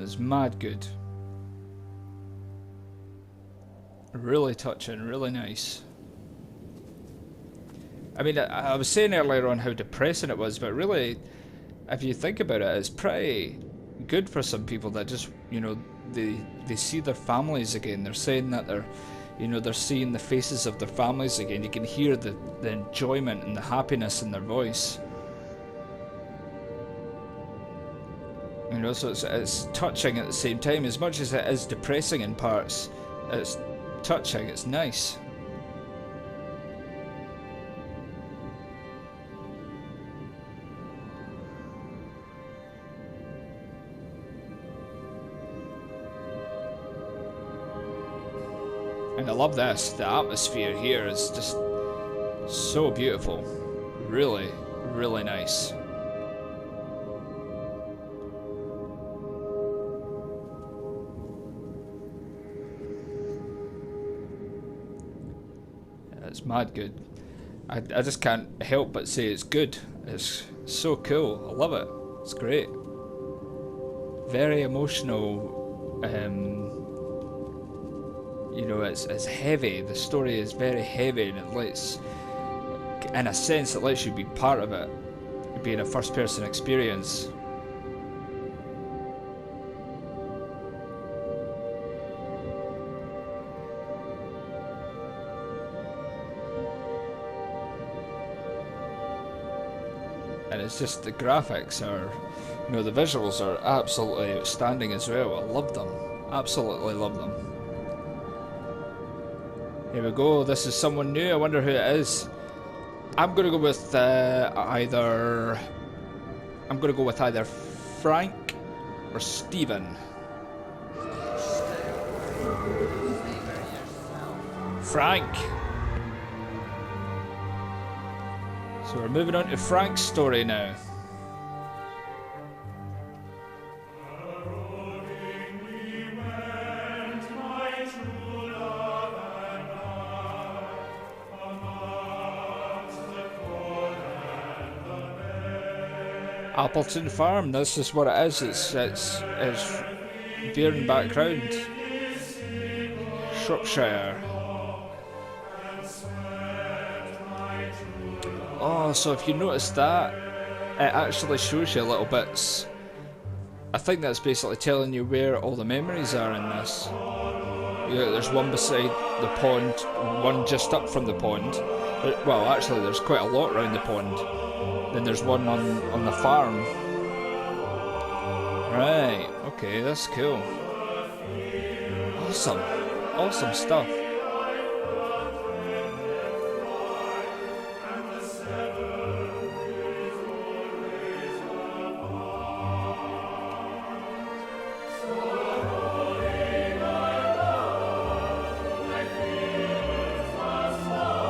It's mad good. Really touching, really nice. I mean, I was saying earlier on how depressing it was, but really, if you think about it, it's pretty good for some people that just, you know, they see their families again. They're saying that they're, you know, they're seeing the faces of their families again. You can hear the enjoyment and the happiness in their voice. You know, so it's touching at the same time. As much as it is depressing in parts, it's touching, it's nice. And I love this. The atmosphere here is just so beautiful. Really, really nice. Yeah, it's mad good. I just can't help but say it's good. It's so cool. I love it. It's great. Very emotional. You know, it's heavy. The story is very heavy, and it lets, in a sense, it lets you be part of it, being a first-person experience. And it's just the graphics are, you know, the visuals are absolutely outstanding as well. I love them. Absolutely love them. Here we go. This is someone new. I wonder who it is. I'm gonna go with either Frank or Steven. Frank. So we're moving on to Frank's story now. Appleton Farm, this is what it is. It's Bairn background. Shropshire. Oh, so if you notice that, it actually shows you little bits. I think that's basically telling you where all the memories are in this. Yeah, there's one beside the pond, one just up from the pond. Well, actually, there's quite a lot around the pond. Then there's one on the farm. Right, okay, that's cool. Awesome. Awesome stuff.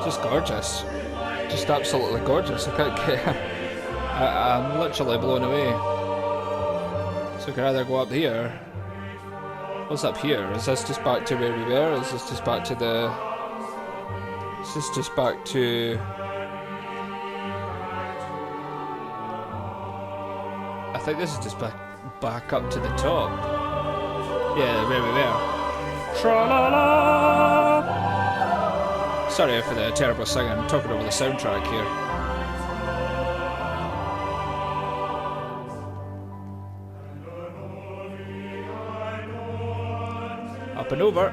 Just gorgeous. Just absolutely gorgeous. I can't get... I'm literally blown away. So we can either go up here. What's up here? Is this just back to where we were? Is this just back to the... Is this just back to... I think this is just back up to the top. Yeah, where we were. Tra-la-la! Sorry for the terrible singing. I'm talking over the soundtrack here. Up and over.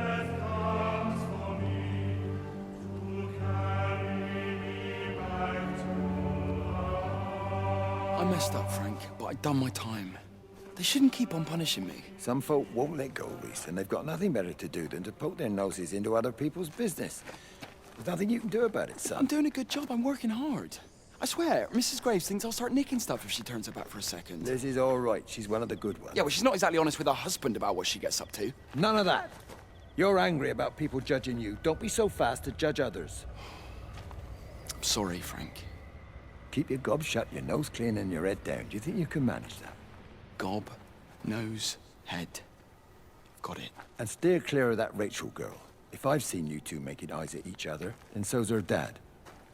I messed up, Frank, but I'd done my time. They shouldn't keep on punishing me. Some folk won't let go, Reese, and they've got nothing better to do than to poke their noses into other people's business. There's nothing you can do about it, son. I'm doing a good job. I'm working hard. I swear, Mrs. Graves thinks I'll start nicking stuff if she turns her back for a second. Liz is all right. She's one of the good ones. Yeah, well, she's not exactly honest with her husband about what she gets up to. None of that. You're angry about people judging you. Don't be so fast to judge others. I'm sorry, Frank. Keep your gob shut, your nose clean, and your head down. Do you think you can manage that? Gob, nose, head. Got it. And steer clear of that Rachel girl. If I've seen you two making eyes at each other, then so's her dad.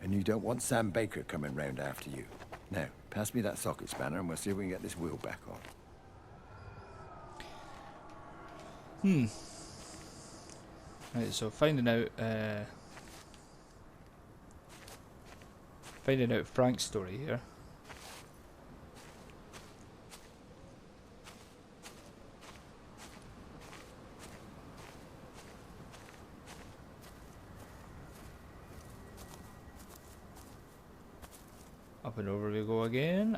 And you don't want Sam Baker coming round after you. Now, pass me that socket spanner and we'll see if we can get this wheel back on. Right, so finding out Frank's story here. Up and over we go again.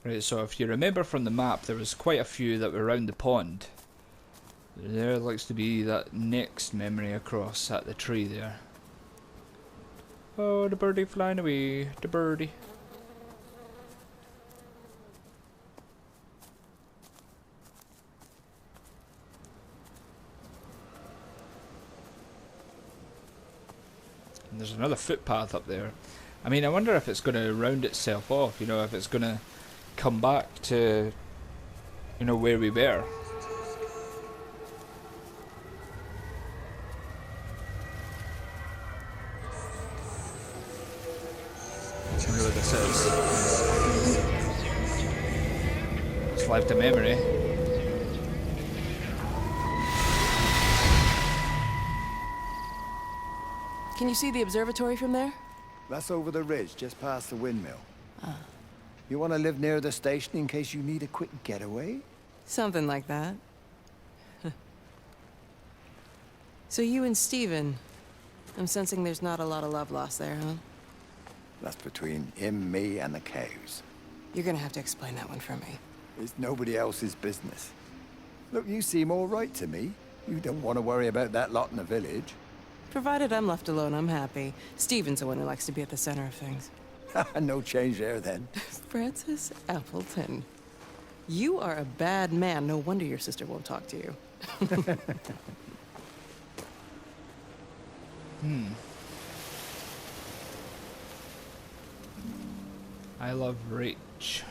Right, so if you remember from the map, there was quite a few that were around the pond. There looks to be that next memory across at the tree there. Oh, the birdie flying away, the birdie. And there's another footpath up there. I mean, I wonder if it's going to round itself off, you know, if it's going to come back to, you know, where we were. I wonder what this is. It's left a memory. Can you see the observatory from there? That's over the ridge, just past the windmill. You want to live near the station in case you need a quick getaway? Something like that. So you and Steven, I'm sensing there's not a lot of love lost there, huh? That's between him, me, and the cows. You're gonna have to explain that one for me. It's nobody else's business. Look, you seem all right to me. You don't want to worry about that lot in the village. Provided I'm left alone, I'm happy. Steven's the one who likes to be at the center of things. No change there, then. Francis Appleton. You are a bad man. No wonder your sister won't talk to you. I love Rach.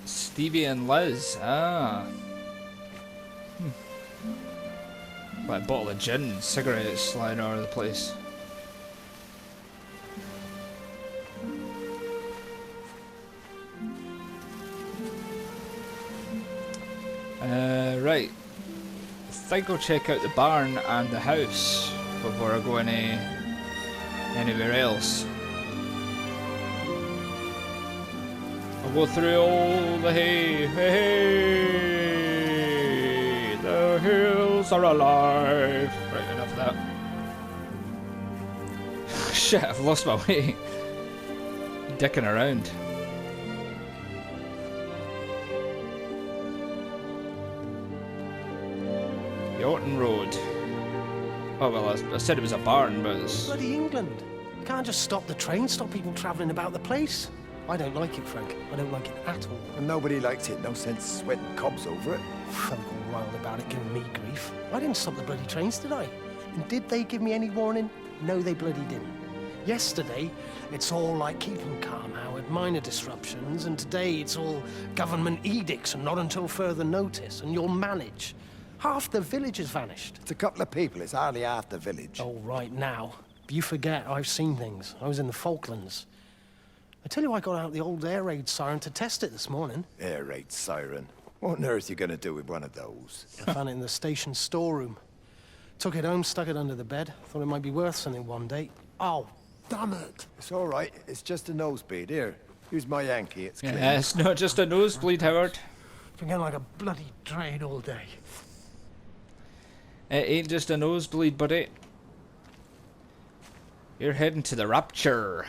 Stevie and Liz. Like a bottle of gin and cigarettes lying all over the place. Right. I think I'll check out the barn and the house before I go anywhere else. I'll go through all the hay. Hey, the hills are alive. Right, enough of that. Shit, I've lost my way. Dicking around. Yorton Road. Oh well, I said it was a barn, but it's... Bloody England. You can't just stop the train, stop people travelling about the place. I don't like it, Frank. I don't like it at all. And nobody likes it. No sense sweating cobs over it. Folk all wild about it, giving me grief. I didn't stop the bloody trains, did I? And did they give me any warning? No, they bloody didn't. Yesterday, it's all like keep 'em calm, Howard, minor disruptions, and today it's all government edicts and not until further notice, and you'll manage. Half the village has vanished. It's a couple of people. It's hardly half the village. Oh, right now. You forget I've seen things. I was in the Falklands. I tell you, I got out the old air raid siren to test it this morning. Air raid siren. What on earth are you going to do with one of those? I found it in the station storeroom. Took it home, stuck it under the bed. Thought it might be worth something one day. Oh, damn it. It's all right. It's just a nosebleed. Here, here's my Yankee. It's clean. Yeah, it's not just a nosebleed, Howard. Been getting like a bloody drain all day. It ain't just a nosebleed, buddy. You're heading to the Rapture.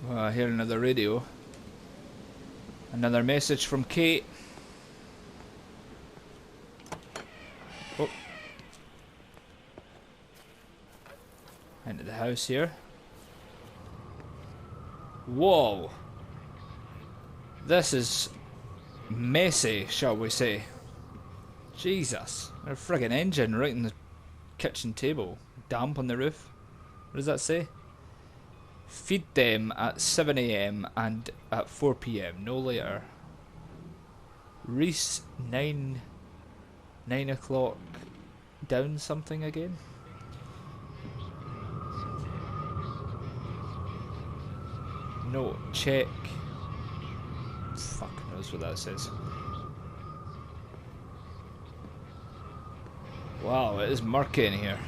Well, I hear another radio. Another message from Kate. Oh. Into the house here. Whoa. This is messy, shall we say. Jesus. A friggin' engine right in the kitchen table. Damp on the roof. What does that say? Feed them at 7 AM and at 4 PM, no later. Reese 9 9 o'clock down something again. No, check. Fuck knows what that says. Wow, it is murky in here.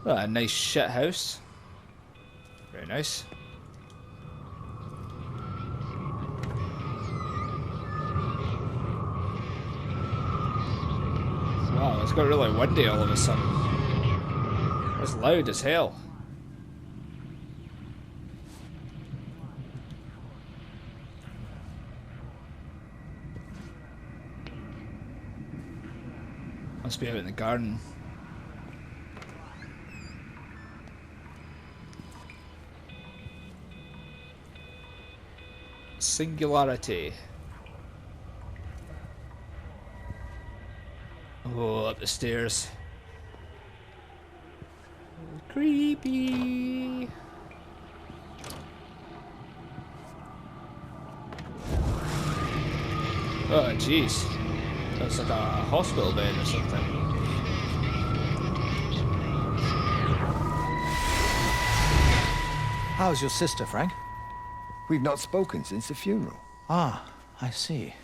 Oh, a nice shit house. Very nice. Wow, it's got really windy all of a sudden. It's loud as hell. Must be out in the garden. Singularity. Oh, up the stairs. Creepy. Oh, jeez. That's like a hospital bed or something. How's your sister, Frank? We've not spoken since the funeral. Ah, I see.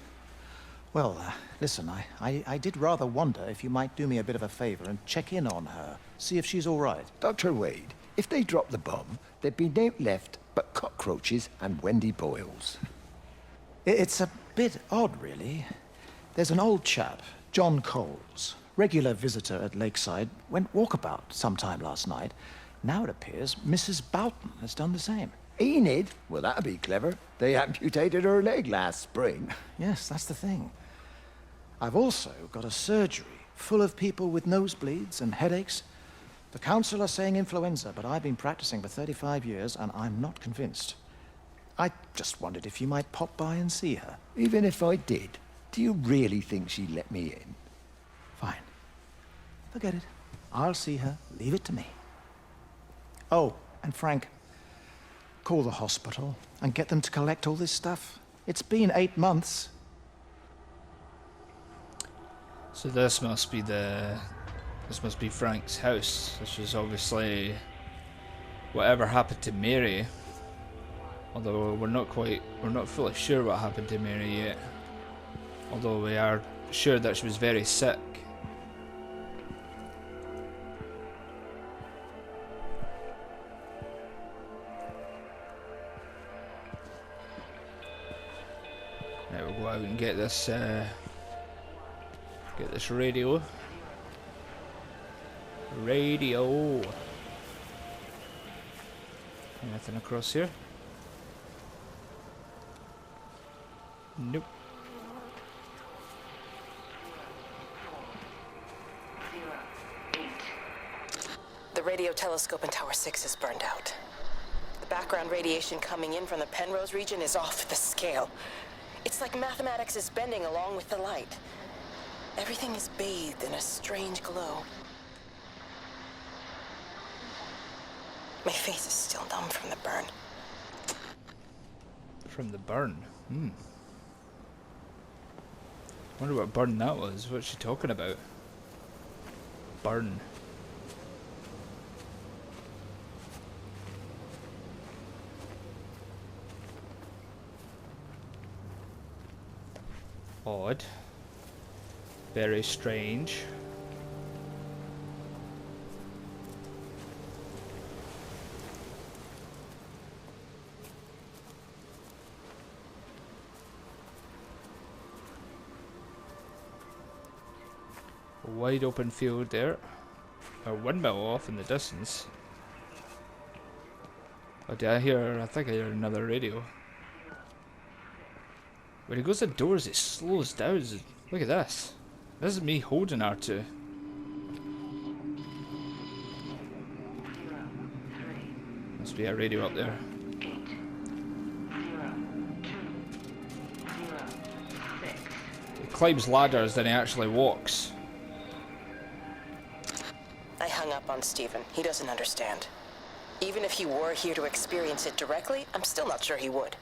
Well, listen, I did rather wonder if you might do me a bit of a favor and check in on her, see if she's all right. Dr. Wade, if they dropped the bomb, there'd be no left but cockroaches and Wendy Boyles. It's a bit odd, really. There's an old chap, John Coles, regular visitor at Lakeside, went walkabout sometime last night. Now it appears Mrs. Boughton has done the same. Enid? Well, that'd be clever. They amputated her leg last spring. Yes, that's the thing. I've also got a surgery full of people with nosebleeds and headaches. The council are saying influenza, but I've been practicing for 35 years and I'm not convinced. I just wondered if you might pop by and see her. Even if I did, do you really think she'd let me in? Fine. Forget it. I'll see her. Leave it to me. Oh, and Frank, call the hospital and get them to collect all this stuff. It's been 8 months. So this must be Frank's house. This was obviously whatever happened to Mary. Although we're not fully sure what happened to Mary yet. Although we are sure that she was very sick. Now we'll go out and get this radio. Anything across here? Nope. The radio telescope in Tower 6 is burned out. The background radiation coming in from the Penrose region is off the scale. It's like mathematics is bending along with the light. Everything is bathed in a strange glow. My face is still numb from the burn. From the burn? Wonder what burn that was. What's she talking about? Burn. Odd. Very strange. A wide open field there. A windmill off in the distance. Oh, did I hear? I think I heard another radio. When he goes indoors, it slows down. Look at this. This is me holding R2. Must be a radio up there. He climbs ladders, then he actually walks. I hung up on Stephen. He doesn't understand. Even if he were here to experience it directly, I'm still not sure he would.